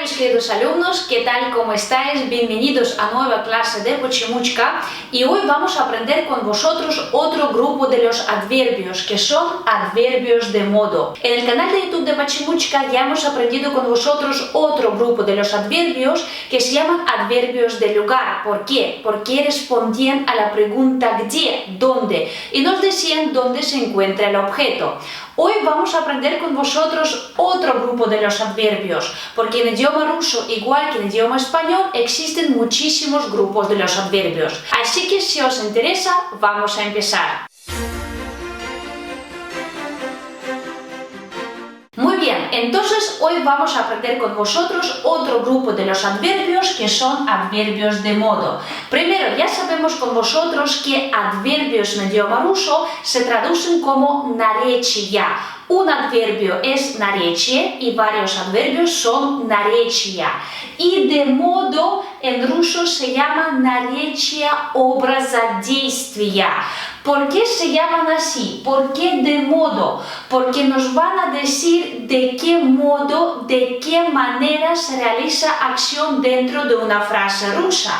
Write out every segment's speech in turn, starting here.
mis queridos alumnos, ¿qué tal? ¿Cómo estáis? Bienvenidos a nueva clase de Почемучка y hoy vamos a aprender con vosotros otro grupo de los adverbios que son adverbios de modo. En el canal de YouTube de Почемучка ya hemos aprendido con vosotros otro grupo de los adverbios que se llaman adverbios de lugar. ¿Por qué? Porque respondían a la pregunta ¿где? ¿Dónde? Y nos decían dónde se encuentra el objeto. Hoy vamos a aprender con vosotros otro grupo de los adverbios, porque en idioma ruso, igual que en idioma español, existen muchísimos grupos de los adverbios. Así que si os interesa, vamos a empezar. Muy bien, entonces hoy vamos a aprender con vosotros otro grupo de los adverbios que son adverbios de modo. Primero, ya sabemos con vosotros que adverbios en idioma ruso se traducen como наречия. Un adverbio es наречие y varios adverbios son наречия. Y de modo en ruso se llama наречия образа действия. ¿Por qué se llaman así? ¿Por qué de modo? Porque nos van a decir de qué modo, de qué manera se realiza acción dentro de una frase rusa.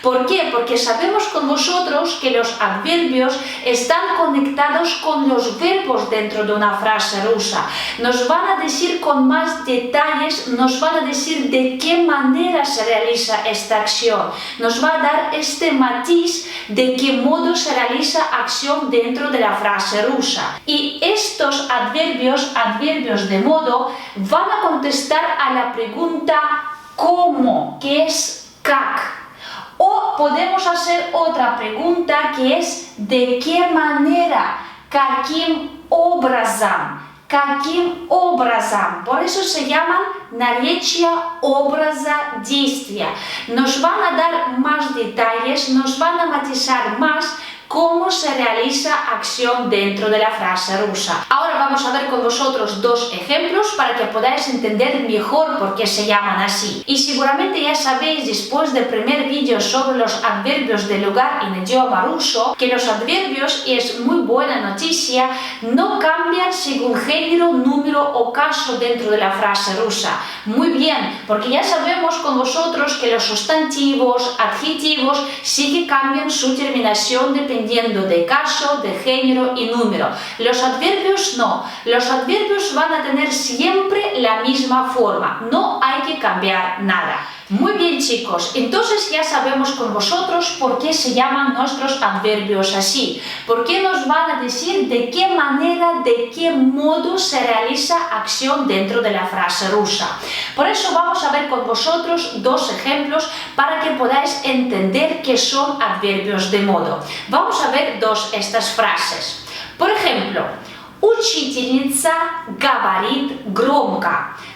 ¿Por qué? Porque sabemos con vosotros que los adverbios están conectados con los verbos dentro de una frase rusa. Nos van a decir con más detalles, nos van a decir de qué manera se realiza esta acción. Nos va a dar este matiz de qué modo se realiza acción dentro de la frase rusa. Y estos adverbios de modo, van a contestar a la pregunta ¿cómo? Que es как. O podemos hacer otra pregunta que es ¿de qué manera? Каким образом. Каким образом. Por eso se llaman наречия образа действия. Nos van a dar más detalles, nos van a matizar más cómo se realiza acción dentro de la frase rusa. Ahora vamos a ver con vosotros dos ejemplos para que podáis entender mejor por qué se llaman así. Y seguramente ya sabéis después del primer vídeo sobre los adverbios de lugar en idioma ruso que los adverbios, y es muy buena noticia, no cambian según género, número o caso dentro de la frase rusa. Muy bien, porque ya sabemos con vosotros que los sustantivos, adjetivos sí que cambian su terminación dependiendo de caso, de género y número. Los adverbios no. Los adverbios van a tener siempre la misma forma. No hay que cambiar nada. Muy bien, chicos, entonces ya sabemos con vosotros por qué se llaman nuestros adverbios así. Por qué nos van a decir de qué manera, de qué modo se realiza acción dentro de la frase rusa. Por eso vamos a ver con vosotros dos ejemplos para que podáis entender qué son adverbios de modo. Vamos a ver estas frases. Por ejemplo, Учительница говорит громко.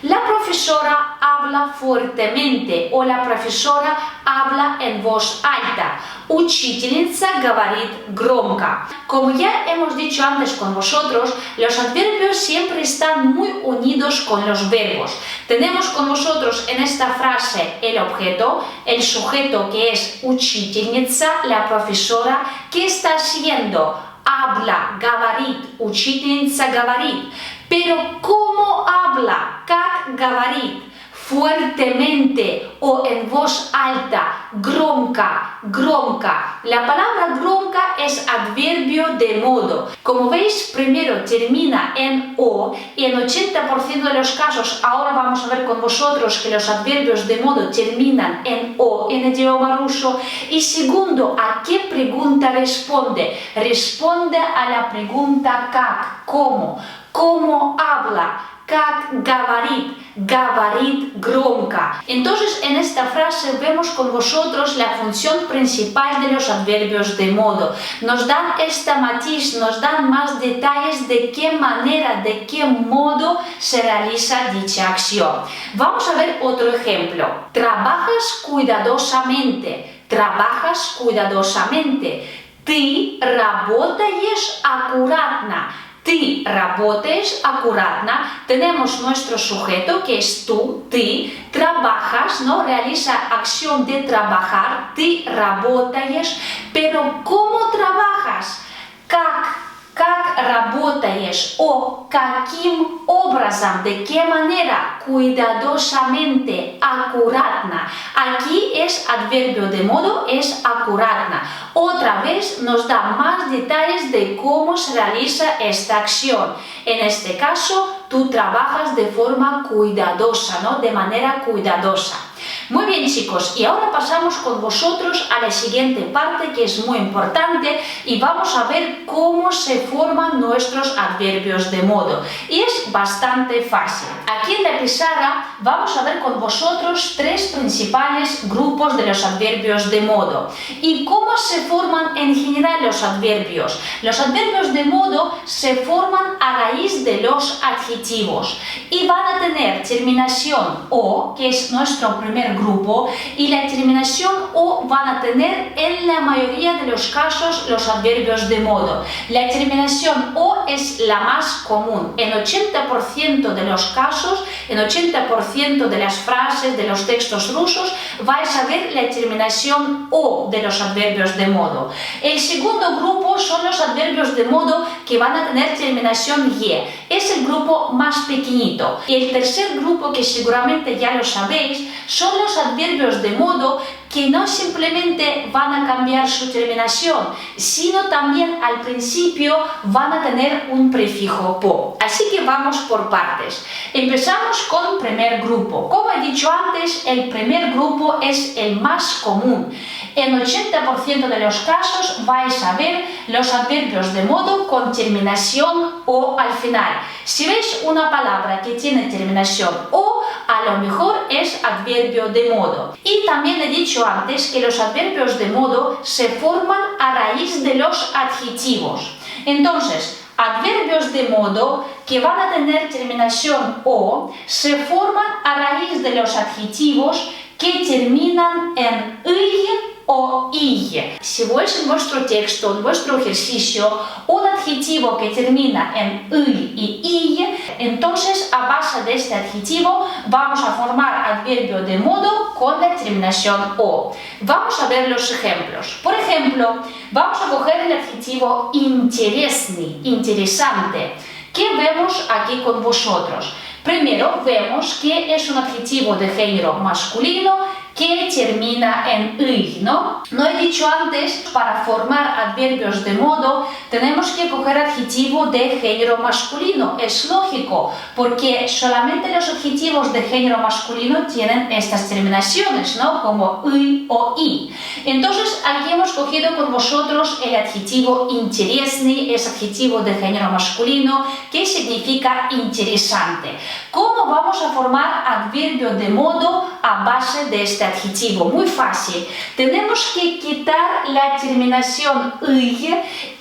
La profesora habla fuertemente o la profesora habla en voz alta. Учительница говорит громко. Como ya hemos dicho antes con vosotros, los adverbios siempre están muy unidos con los verbos. Tenemos con vosotros en esta frase el objeto, el sujeto que es учительница, la profesora, que está haciendo habla, говорит, учительница говорит. Pero ¿cómo habla? Как говорит? Fuertemente o en voz alta, громко, громко. La palabra громко es adverbio de modo. Como veis, primero termina en o y en 80% de los casos, ahora vamos a ver con vosotros que los adverbios de modo terminan en o en idioma ruso. Y segundo, ¿a qué pregunta responde? Responde a la pregunta как, ¿cómo? ¿Cómo habla? Как говорит, говорит громко. Entonces en esta frase vemos con vosotros la función principal de los adverbios de modo. Nos dan esta matiz, nos dan más detalles de qué manera, de qué modo se realiza dicha acción. Vamos a ver otro ejemplo. Trabajas cuidadosamente. Trabajas cuidadosamente. Ты работаешь аккуратно. Ты работаешь аккуратно. Tenemos nuestro sujeto que es tú, ты, trabajas, ¿no? Realiza acción de trabajar, ты работаешь. Pero ¿cómo trabajas? Как как работаешь o каким образом, de qué manera, cuidadosamente, аккуратно. Aquí es adverbio de modo, es аккуратно. Otra vez nos da más detalles de cómo se realiza esta acción. En este caso, tú trabajas de forma cuidadosa, ¿no? De manera cuidadosa. Muy bien, chicos, y ahora pasamos con vosotros a la siguiente parte que es muy importante y vamos a ver cómo se forman nuestros adverbios de modo. Y es bastante fácil. Aquí en la pizarra vamos a ver con vosotros tres principales grupos de los adverbios de modo. ¿Y cómo se forman en general los adverbios? Los adverbios de modo se forman a raíz de los adjetivos y van a tener terminación o, que es nuestro primer grupo, y la terminación o van a tener en la mayoría de los casos los adverbios de modo. La terminación o es la más común. En 80% de los casos, en 80% de las frases, de los textos rusos, vais a ver la terminación o de los adverbios de modo. El segundo grupo son los adverbios de modo que van a tener terminación ye. Es el grupo más pequeñito. Y el tercer grupo, que seguramente ya lo sabéis, son los adverbios de modo que no simplemente van a cambiar su terminación, sino también al principio van a tener un prefijo po. Así que vamos por partes. Empezamos con el primer grupo. Como he dicho antes, el primer grupo es el más común. En 80% de los casos vais a ver los adverbios de modo con terminación o al final. Si veis una palabra que tiene terminación o, a lo mejor es adverbio de modo. Y también he dicho antes que los adverbios de modo se forman a raíz de los adjetivos. Entonces, adverbios de modo que van a tener terminación o se forman a raíz de los adjetivos que terminan en y o y. Si veis en vuestro texto, en vuestro ejercicio, un adjetivo que termina en y y, entonces a base de este adjetivo vamos a formar adverbio de modo con la terminación o. Vamos a ver los ejemplos. Por ejemplo, vamos a coger el adjetivo интересный, interesante, que vemos aquí con vosotros. Primero vemos que es un adjetivo de género masculino que termina en y, ¿no? No he dicho antes, para formar adverbios de modo tenemos que coger adjetivo de género masculino. Es lógico, porque solamente los adjetivos de género masculino tienen estas terminaciones, ¿no? Como y o i. Entonces, aquí hemos cogido con vosotros el adjetivo интересный, es adjetivo de género masculino que significa interesante. ¿Cómo vamos a formar adverbio de modo a base de este adjetivo? Muy fácil. Tenemos que quitar la terminación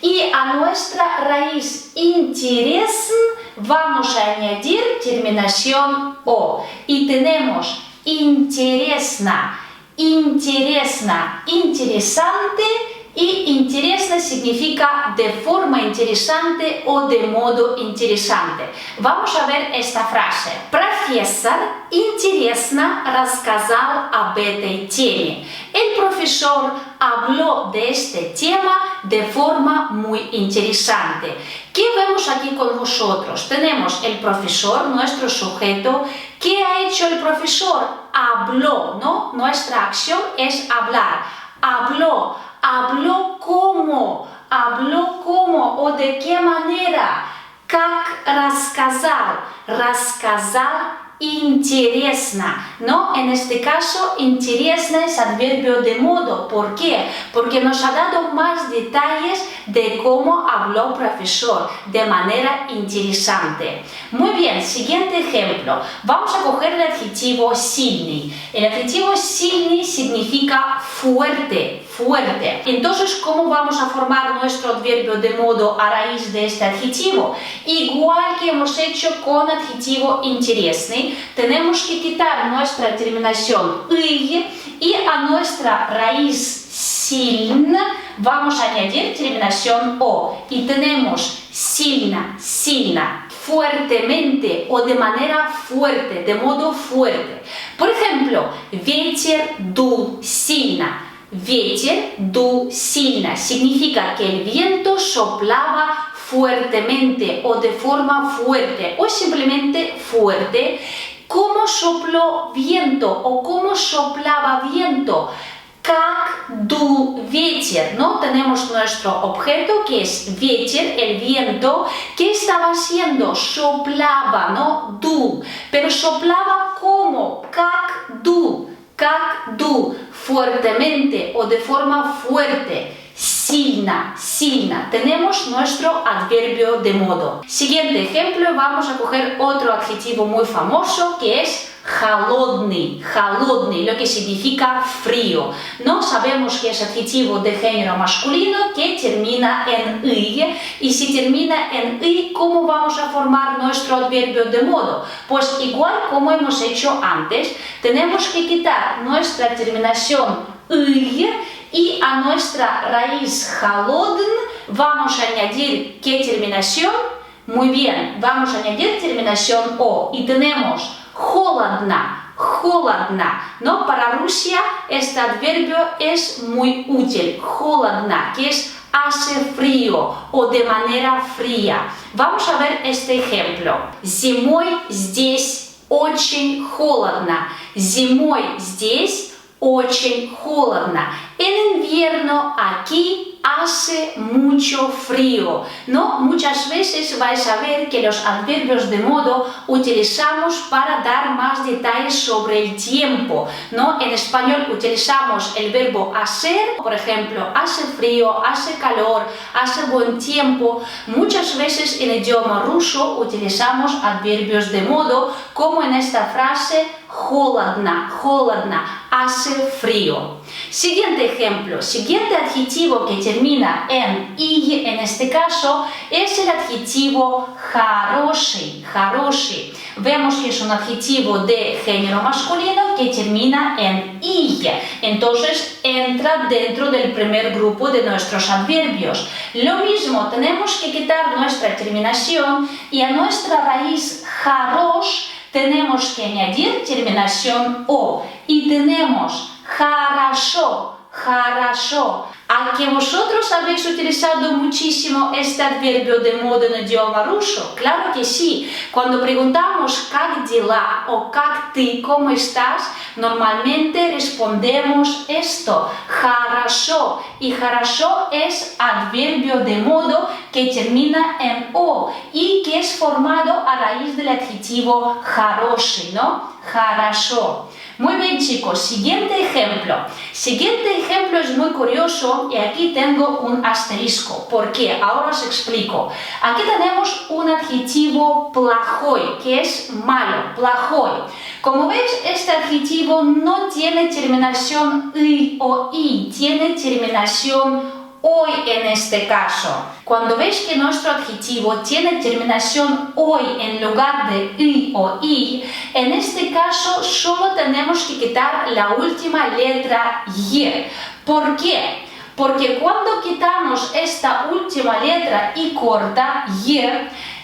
y a nuestra raíz интересный vamos a añadir terminación o. Y tenemos интересно, интересно, interesante. Y интересно significa de forma interesante o de modo interesante. Vamos a ver esta frase. Профессор интересно рассказал об этой теме. El profesor habló de este tema de forma muy interesante. ¿Qué vemos aquí con vosotros? Tenemos el profesor, nuestro sujeto. ¿Qué ha hecho el profesor? Habló, ¿no? Nuestra acción es hablar. Habló. ¿Habló cómo? ¿Habló cómo? ¿O de qué manera? Как рассказал? Рассказал интересно, ¿no? En este caso, интересно es adverbio de modo. ¿Por qué? Porque nos ha dado más detalles de cómo habló el profesor, de manera interesante. Muy bien, siguiente ejemplo. Vamos a coger el adjetivo сильный. El adjetivo сильный significa fuerte, fuerte. Entonces, ¿cómo vamos a formar nuestro adverbio de modo a raíz de este adjetivo? Igual que hemos hecho con adjetivo интересный, tenemos que quitar nuestra terminación y a nuestra raíz сильно vamos a añadir terminación o. Y tenemos сильно, сильно, fuertemente o de manera fuerte, de modo fuerte. Por ejemplo, ветер дул сильно. Ветер дул сильно significa que el viento soplaba fuertemente o de forma fuerte o simplemente fuerte, cómo sopló viento o cómo soplaba viento. Как дул ветер, ¿no? Tenemos nuestro objeto que es ветер, el viento. ¿Qué estaba haciendo? Soplaba, ¿no? Дул. Pero soplaba ¿cómo? Как дул, fuertemente o de forma fuerte. Сильно, сильно. Tenemos nuestro adverbio de modo. Siguiente ejemplo, vamos a coger otro adjetivo muy famoso que es холодный, холодный, lo que significa frío. No sabemos que es adjetivo de género masculino que termina en y, y si termina en y, ¿cómo vamos a formar nuestro adverbio de modo? Pues igual como hemos hecho antes, tenemos que quitar nuestra terminación y a nuestra raíz холодный vamos a añadir ¿qué terminación? Muy bien, vamos a añadir terminación o y tenemos холодно, холодно, ¿no? Para Rusia este adverbio es muy útil, холодно, que es hace frío o de manera fría. Vamos a ver este ejemplo. Зимой здесь очень холодно. Зимой здесь очень холодно. En invierno aquí hace mucho frío, ¿no? Muchas veces vais a ver que los adverbios de modo utilizamos para dar más detalles sobre el tiempo, ¿no? En español utilizamos el verbo hacer, por ejemplo, hace frío, hace calor, hace buen tiempo. Muchas veces en idioma ruso utilizamos adverbios de modo, como en esta frase холодно, холодно, hace frío. Siguiente ejemplo, siguiente adjetivo que termina en y, en este caso, es el adjetivo хороший, хороший. Vemos que es un adjetivo de género masculino que termina en y, entonces entra dentro del primer grupo de nuestros adverbios. Lo mismo, tenemos que quitar nuestra terminación y a nuestra raíz хорош tenemos que añadir terminación o y tenemos хорошо, хорошо. ¿A que vosotros habéis utilizado muchísimo este adverbio de modo en idioma ruso? Claro que sí. Cuando preguntamos как дела o как ты, ¿cómo estás? Normalmente respondemos esto, хорошо. Y хорошо es adverbio de modo que termina en o y que es formado a raíz del adjetivo хороший, ¿no? Хорошо. Muy bien, chicos, siguiente ejemplo. Siguiente ejemplo es muy curioso y aquí tengo un asterisco. ¿Por qué? Ahora os explico. Aquí tenemos un adjetivo плохой, que es malo, плохой. Como veis, este adjetivo no tiene terminación y o i, tiene terminación hoy en este caso. Cuando veis que nuestro adjetivo tiene terminación hoy en lugar de y o i, en este caso solo tenemos que quitar la última letra y. ¿Por qué? Porque cuando quitamos esta última letra y corta, y,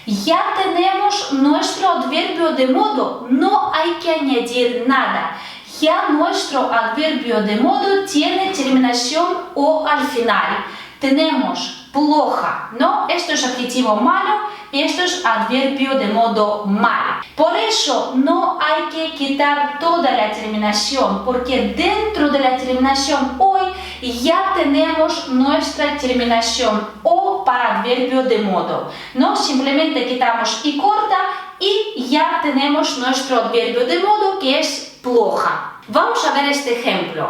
ya tenemos nuestro adverbio de modo, no hay que añadir nada. Ya nuestro adverbio de modo tiene terminación o al final. Tenemos плохо, ¿no? Esto es adjetivo malo y esto es adverbio de modo mal. Por eso no hay que quitar toda la terminación, porque dentro de la terminación hoy ya tenemos nuestra terminación o para adverbio de modo, ¿no? Simplemente quitamos y corta y ya tenemos nuestro adverbio de modo que es плохо. Vamos a ver este ejemplo.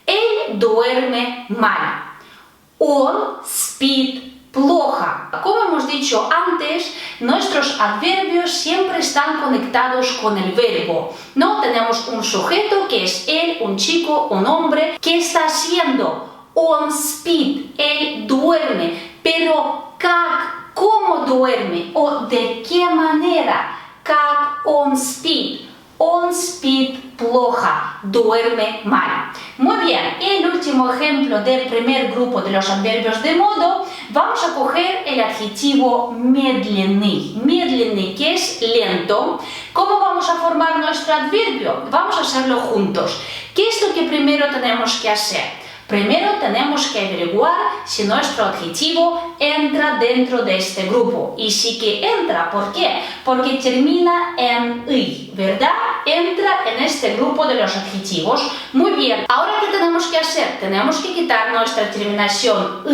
Él duerme mal. Он спит плохо. Como hemos dicho antes, nuestros adverbios siempre están conectados con el verbo. No tenemos un sujeto que es él, un chico, un hombre. ¿Qué está haciendo? Он спит, él duerme. Pero как, ¿cómo duerme? ¿O de qué manera? Как он спит. Он спит плохо, duerme mal. Muy bien, y el último ejemplo del primer grupo de los adverbios de modo, vamos a coger el adjetivo медленный. Медленный, que es lento. ¿Cómo vamos a formar nuestro adverbio? Vamos a hacerlo juntos. ¿Qué es lo que primero tenemos que hacer? Primero tenemos que averiguar si nuestro adjetivo entra dentro de este grupo. Y sí que entra, ¿por qué? Porque termina en y, ¿verdad? Entra en este grupo de los adjetivos. Muy bien, ahora ¿qué tenemos que hacer? Tenemos que quitar nuestra terminación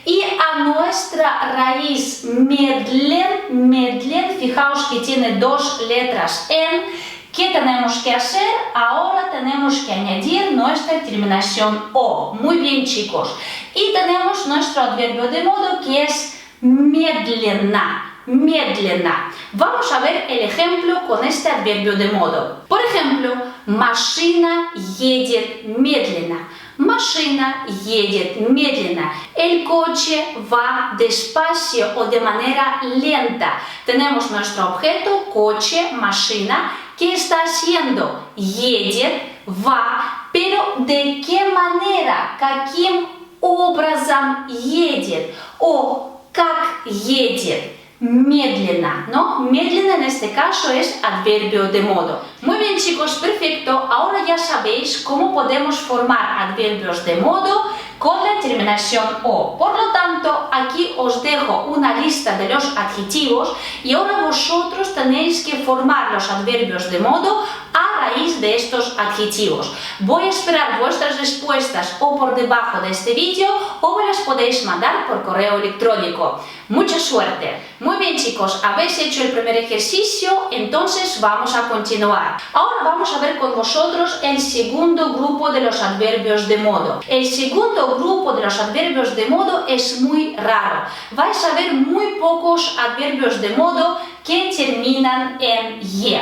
y a nuestra raíz medlen, fijaos que tiene dos letras en. ¿Qué tenemos que hacer? Ahora tenemos que añadir nuestra terminación o. Muy bien, chicos. Y tenemos nuestro adverbio de modo que es медленно. Медленно. Vamos a ver el ejemplo con este adverbio de modo. Por ejemplo, машина едет медленно. Машина едет медленно. El coche va despacio o de manera lenta. Tenemos nuestro objeto, coche, машина. ¿Qué está haciendo? Едет, va, pero ¿de qué manera? Каким образом едет? O как едет? Медленно, ¿no? Медленно en este caso es adverbio de modo. Muy bien, chicos, perfecto. Ahora ya sabéis cómo podemos formar adverbios de modo con la terminación o. Por lo tanto, aquí os dejo una lista de los adjetivos y ahora vosotros tenéis que formar los adverbios de modo a raíz de estos adjetivos. Voy a esperar vuestras respuestas o por debajo de este vídeo o me las podéis mandar por correo electrónico. Mucha suerte. Muy bien, chicos, habéis hecho el primer ejercicio, entonces vamos a continuar. Ahora vamos a ver con vosotros el segundo grupo de los adverbios de modo. El segundo grupo de los adverbios de modo es muy raro. Vais a ver muy pocos adverbios de modo que terminan en ye.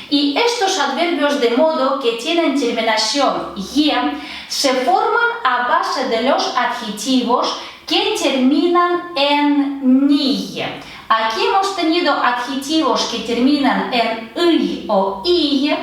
Y estos adverbios de modo que tienen terminación ye se forman a base de los adjetivos que terminan en ni. Aquí hemos tenido adjetivos que terminan en y o i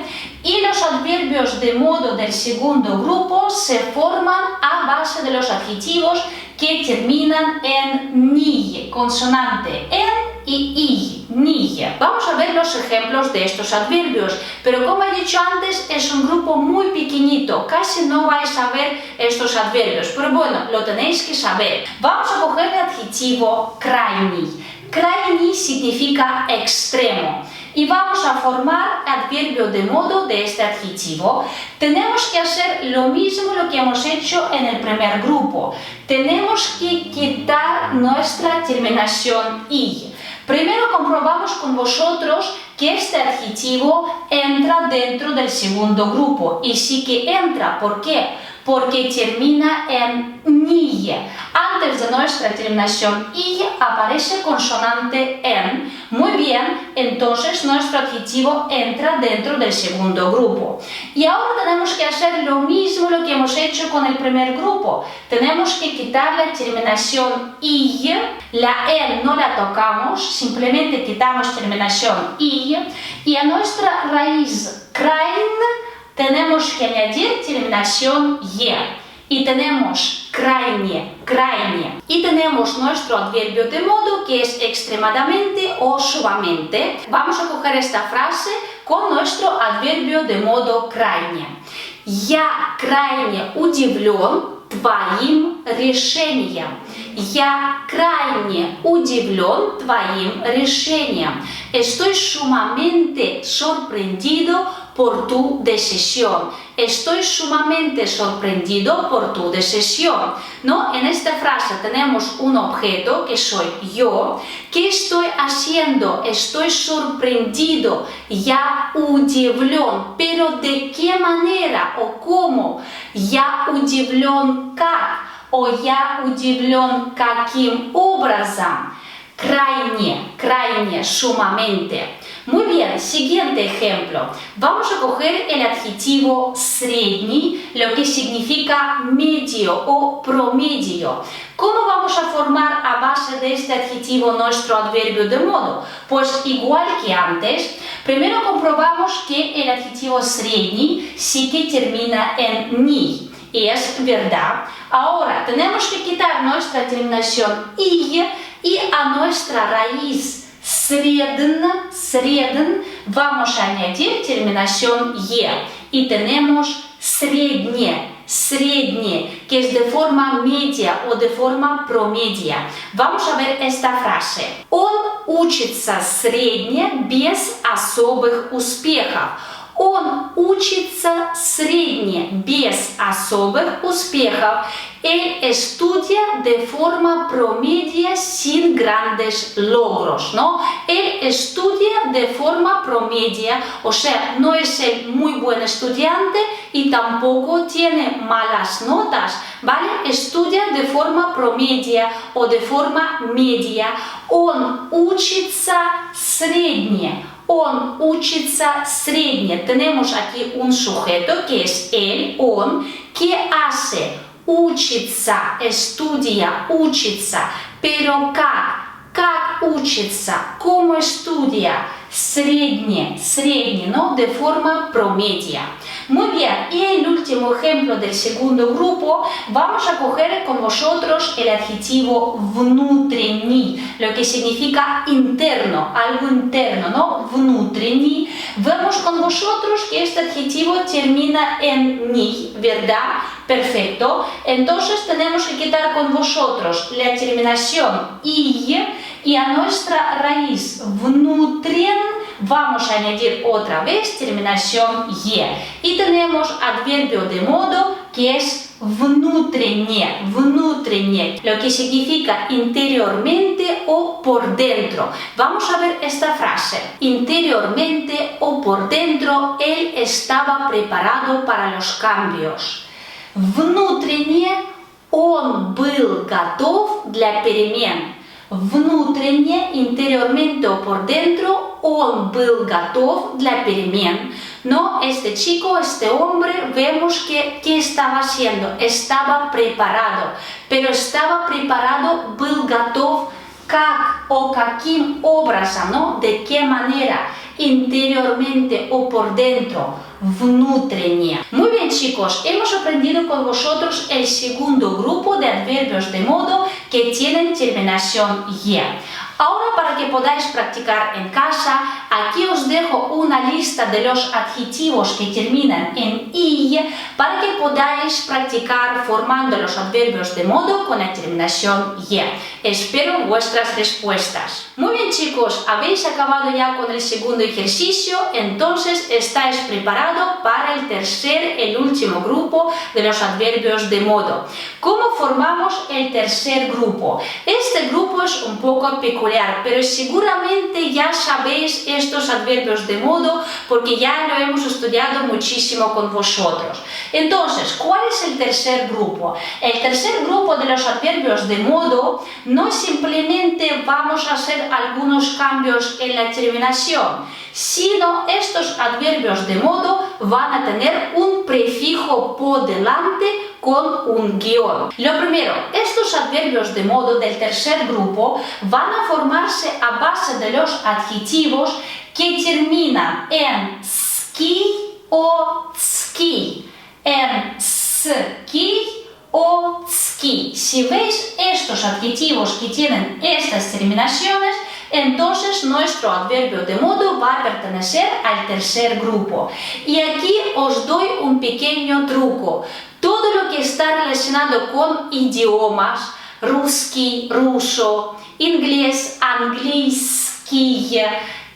y los adverbios de modo del segundo grupo se forman a base de los adjetivos que terminan en ni, consonante en y ni. Vamos a ver los ejemplos de estos adverbios, pero como he dicho antes, es un grupo muy pequeñito, casi no vais a ver estos adverbios, pero bueno, lo tenéis que saber. Vamos a coger el adjetivo крайний. Крайний significa extremo. Y vamos a formar adverbio de modo de este adjetivo. Tenemos que hacer lo mismo lo que hemos hecho en el primer grupo. Tenemos que quitar nuestra terminación y. Primero comprobamos con vosotros que este adjetivo entra dentro del segundo grupo. Y sí que entra. ¿Por qué? Porque termina en ni. Antes de nuestra terminación y aparece consonante en. Muy bien, entonces nuestro adjetivo entra dentro del segundo grupo. Y ahora tenemos que hacer lo mismo lo que hemos hecho con el primer grupo. Tenemos que quitar la terminación y, la en no la tocamos, simplemente quitamos terminación y a nuestra raíz krain tenemos que añadir terminación ye. Y tenemos крайне, крайне. Y tenemos nuestro adverbio de modo que es extremadamente o sumamente. Vamos a coger esta frase con nuestro adverbio de modo крайне. Я крайне удивлен твоим решением. Я крайне удивлен твоим решением. Estoy sumamente sorprendido por tu decisión. Estoy sumamente sorprendido por tu decisión. ¿No? En esta frase tenemos un objeto que soy yo. ¿Qué estoy haciendo? Estoy sorprendido. Я удивлен. Pero ¿de qué manera o cómo? Я удивлен как? O я удивлен каким образом? Крайне, крайне, sumamente. Muy bien, siguiente ejemplo. Vamos a coger el adjetivo средний, lo que significa medio o promedio. ¿Cómo vamos a formar a base de este adjetivo nuestro adverbio de modo? Pues igual que antes, primero comprobamos que el adjetivo средний sí que termina en ni. Y es verdad. Ahora tenemos que quitar nuestra terminación y a nuestra raíz среден vamos a añadir terminación ye y tenemos средне, среднее, que es de forma media o de forma promedia. Vamos a ver esta frase. Он учится средне без особых успехов. Он учится средне без особых успехов. Él estudia de forma promedia sin grandes logros, ¿no? Él estudia de forma promedia, o sea, no es el muy buen estudiante y tampoco tiene malas notas, ¿vale? Estudia de forma promedia o de forma media. Он учится средне. Он учится средне. Tenemos aquí un sujeto que es él, он, que hace, учится, estudia, учится, pero как учится, cómo estudia, средне, ¿no? De forma promedia. Muy bien, y el último ejemplo del segundo grupo, vamos a coger con vosotros el adjetivo внутренний, lo que significa interno, algo interno, ¿no? Внутренний. Vemos con vosotros que este adjetivo termina en ni, ¿verdad? Perfecto. Entonces tenemos que quitar con vosotros la terminación y a nuestra raíz внутрен vamos a añadir otra vez terminación ye. Y tenemos adverbio de modo que es внутренне, lo que significa interiormente o por dentro. Vamos a ver esta frase. Interiormente o por dentro, él estaba preparado para los cambios. Внутренне он был готов для перемен. Внутренне, interiormente o por dentro, он был готов для перемен. No, este chico, este hombre, vemos que ¿qué estaba haciendo? Estaba preparado. Pero estaba preparado, был готов, как o каким образом, ¿no? ¿De qué manera? Interiormente o por dentro, внутренне. Muy bien, chicos, hemos aprendido con vosotros el segundo grupo de adverbios de modo que tienen terminación ye. Ahora, para que podáis practicar en casa, aquí os dejo una lista de los adjetivos que terminan en y para que podáis practicar formando los adverbios de modo con la terminación ye. Espero vuestras respuestas. Muy bien, chicos, habéis acabado ya con el segundo ejercicio, entonces estáis preparados para el tercer, el último grupo de los adverbios de modo. ¿Cómo formamos el tercer grupo? Este grupo es un poco peculiar, pero seguramente ya sabéis estos adverbios de modo porque ya lo hemos estudiado muchísimo con vosotros. Entonces, ¿cuál es el tercer grupo? El tercer grupo de los adverbios de modo no simplemente vamos a hacer algunos cambios en la terminación, sino estos adverbios de modo van a tener un prefijo por delante con un guión. Lo primero, estos adverbios de modo del tercer grupo van a formarse a base de los adjetivos que terminan en ski o tski, en ski o tski. Si veis estos adjetivos que tienen estas terminaciones, entonces nuestro adverbio de modo va a pertenecer al tercer grupo. Y aquí os doy un pequeño truco. Todo lo que está relacionado con idiomas, русский, ruso, inglés, английский,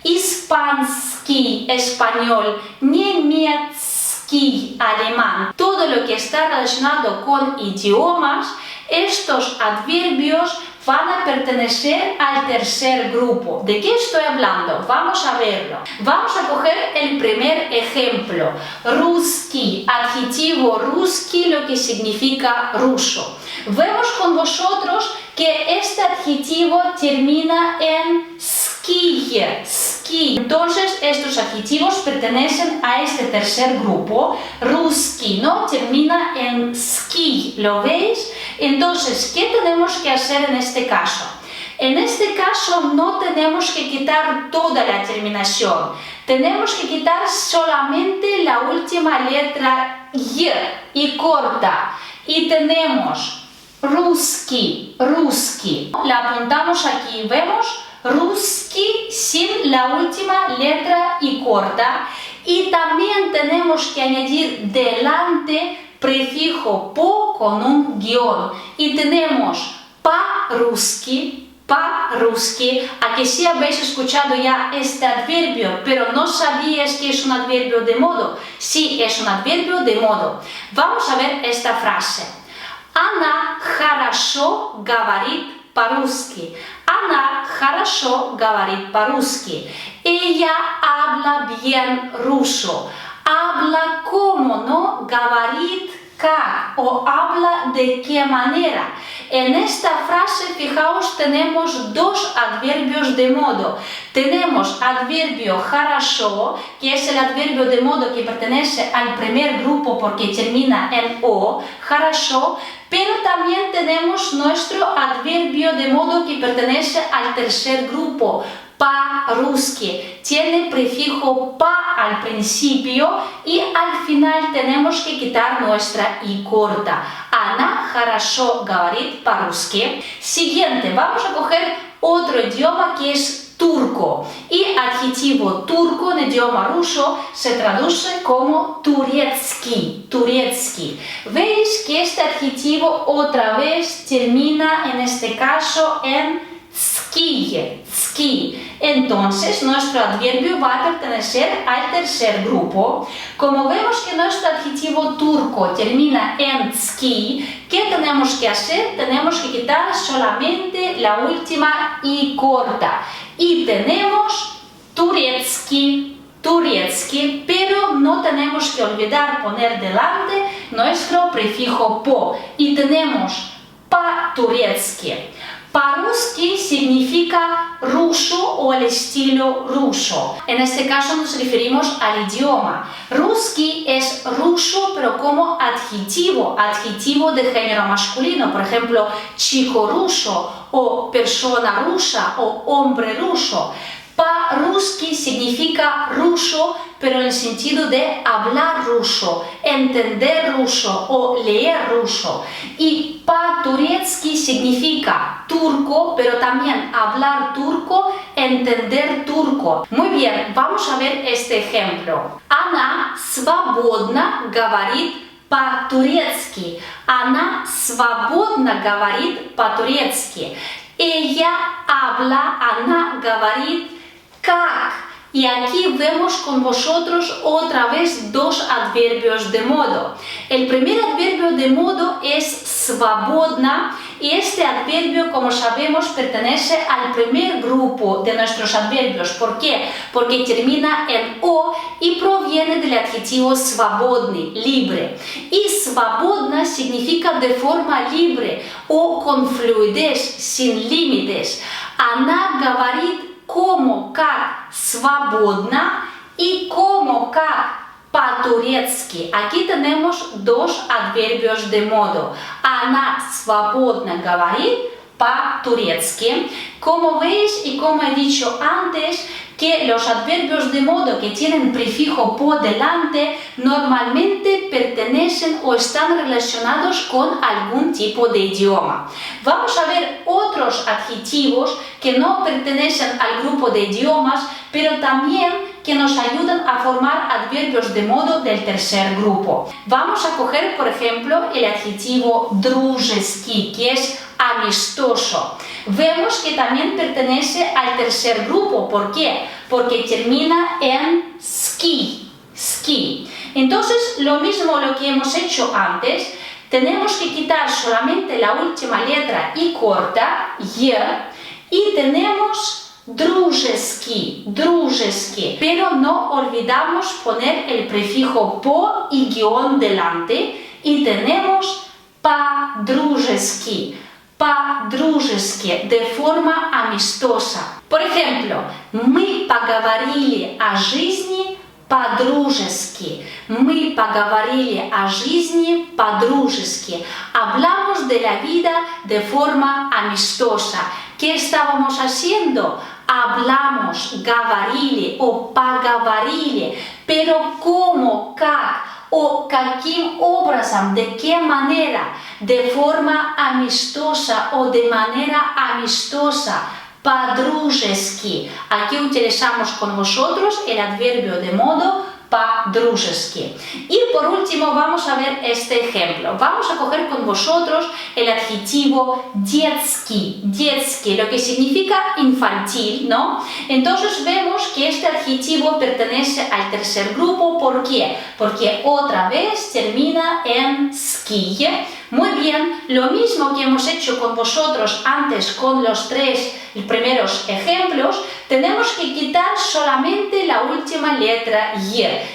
испанский, español, немецкий, alemán, todo lo que está relacionado con idiomas, estos adverbios van a pertenecer al tercer grupo. ¿De qué estoy hablando? Vamos a verlo. Vamos a coger el primer ejemplo. Русский, adjetivo русский, lo que significa ruso. Vemos con vosotros que este adjetivo termina en ski, ski. Entonces, estos adjetivos pertenecen a este tercer grupo. Русский, ¿no? Termina en ski, ¿lo veis? Entonces, ¿qué tenemos que hacer en este caso? En este caso no tenemos que quitar toda la terminación. Tenemos que quitar solamente la última letra y corta. Y tenemos русский, русский. La apuntamos aquí, ¿vemos? Русский sin la última letra y corta. Y también tenemos que añadir delante prefijo po con un guión y tenemos по-русски. A que sí habéis escuchado ya este adverbio, pero no sabíais que es un adverbio de modo. Sí, es un adverbio de modo. Vamos a ver esta frase. Она хорошо говорит по-русски. Она хорошо говорит по-русски. Ella habla bien ruso. Habla como, ¿no? Говорит как o habla de qué manera. En esta frase, fijaos, tenemos dos adverbios de modo. Tenemos adverbio хорошо, que es el adverbio de modo que pertenece al primer grupo porque termina en o, хорошо, pero también tenemos nuestro adverbio de modo que pertenece al tercer grupo, по-русски. Tiene prefijo pa al principio y al final tenemos que quitar nuestra i corta. Она хорошо говорит по-русски. Siguiente, vamos a coger otro idioma que es turco. Y adjetivo turco en idioma ruso se traduce como турецкий. Турецкий. Veis que este adjetivo otra vez termina en este caso en ski. Entonces, nuestro adverbio va a pertenecer al tercer grupo. Como vemos que nuestro adjetivo turco termina en ski, ¿qué tenemos que hacer? Tenemos que quitar solamente la última i corta. Y tenemos турецкий, pero no tenemos que olvidar poner delante nuestro prefijo po. Y tenemos по-турецки. По-русски significa ruso o el estilo ruso. En este caso nos referimos al idioma. Русский es ruso pero como adjetivo de género masculino. Por ejemplo, chico ruso o persona rusa o hombre ruso. По-русски significa ruso, pero en el sentido de hablar ruso, entender ruso o leer ruso. Y по-турецки significa turco, pero también hablar turco, entender turco. Muy bien, vamos a ver este ejemplo. Она свободно говорит по-турецки. Она свободно говорит по-турецки. Ella habla, она говорит как. Y aquí vemos con vosotros otra vez dos adverbios de modo. El primer adverbio de modo es свободно y este adverbio, como sabemos, pertenece al primer grupo de nuestros adverbios. ¿Por qué? Porque termina en o y proviene del adjetivo свободный, libre. Y свободно significa de forma libre o con fluidez, sin límites. Она говорит como как свободно и como как по-турецки. Aquí tenemos dos adverbios de modo. Она свободно говорит по-турецки. Como veis y como he dicho antes, que los adverbios de modo que tienen prefijo po delante normalmente pertenecen o están relacionados con algún tipo de idioma. Vamos a ver otros adjetivos que no pertenecen al grupo de idiomas, pero también que nos ayudan a formar adverbios de modo del tercer grupo. Vamos a coger, por ejemplo, el adjetivo дружеский, que es amistoso. Vemos que también pertenece al tercer grupo. ¿Por qué? Porque termina en ski. Entonces, lo mismo lo que hemos hecho antes, tenemos que quitar solamente la última letra i corta, y tenemos дружеский, pero no olvidamos poner el prefijo po y guión delante y tenemos по-дружески, de forma amistosa. Por ejemplo, мы поговорили о жизни по-дружески. Мы поговорили о жизни по-дружески. Hablamos de la vida de forma amistosa. ¿Qué estábamos haciendo? Hablamos, говорили o поговорили, pero ¿cómo? Как? O каким образом, de qué manera, de forma amistosa o de manera amistosa, по-дружески. Aquí utilizamos con vosotros el adverbio de modo по-дружески. Y por último vamos a a ver este ejemplo. Vamos a coger con vosotros el adjetivo детский, детский, lo que significa infantil, ¿no? Entonces vemos que este adjetivo pertenece al tercer grupo. ¿Por qué? Porque otra vez termina en ski. Muy bien, lo mismo que hemos hecho con vosotros antes con los tres primeros ejemplos, tenemos que quitar solamente la última letra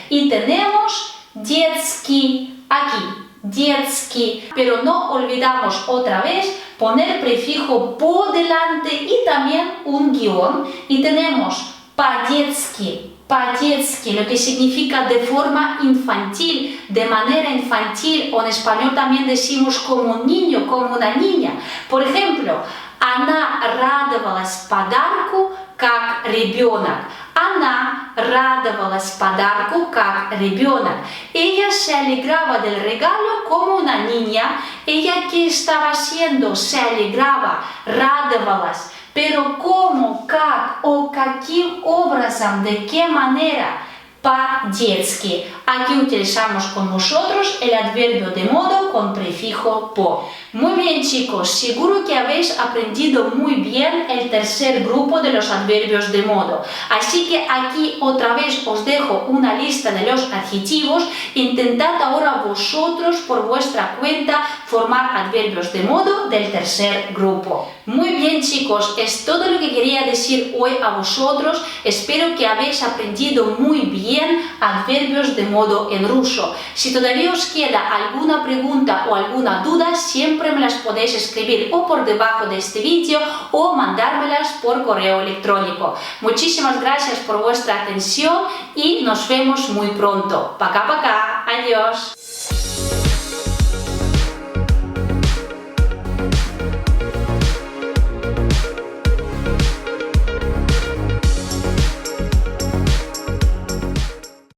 y tenemos детский aquí, детский, pero no olvidamos otra vez poner prefijo por delante y también un guión y tenemos по-детски, по-детски, lo que significa de forma infantil, de manera infantil, o en español también decimos como un niño, como una niña. Por ejemplo, она радовалась подарку, как ребенок. Она радовалась подарку, как ребенок. Ella se alegraba del regalo como una niña. Ella, ¿qué estaba haciendo? Se alegraba, радовалась. Pero ¿cómo, как o каким образом, de qué manera? По-детски. Aquí utilizamos con vosotros el adverbio de modo con prefijo po. Muy bien, chicos, seguro que habéis aprendido muy bien el tercer grupo de los adverbios de modo. Así que aquí otra vez os dejo una lista de los adjetivos. Intentad ahora vosotros por vuestra cuenta formar adverbios de modo del tercer grupo. Muy bien, chicos, es todo lo que quería decir hoy a vosotros. Espero que habéis aprendido muy bien adverbios de modo en ruso. Si todavía os queda alguna pregunta o alguna duda, siempre me las podéis escribir o por debajo de este vídeo o mandármelas por correo electrónico. Muchísimas gracias por vuestra atención y nos vemos muy pronto. Пока-пока. Adiós.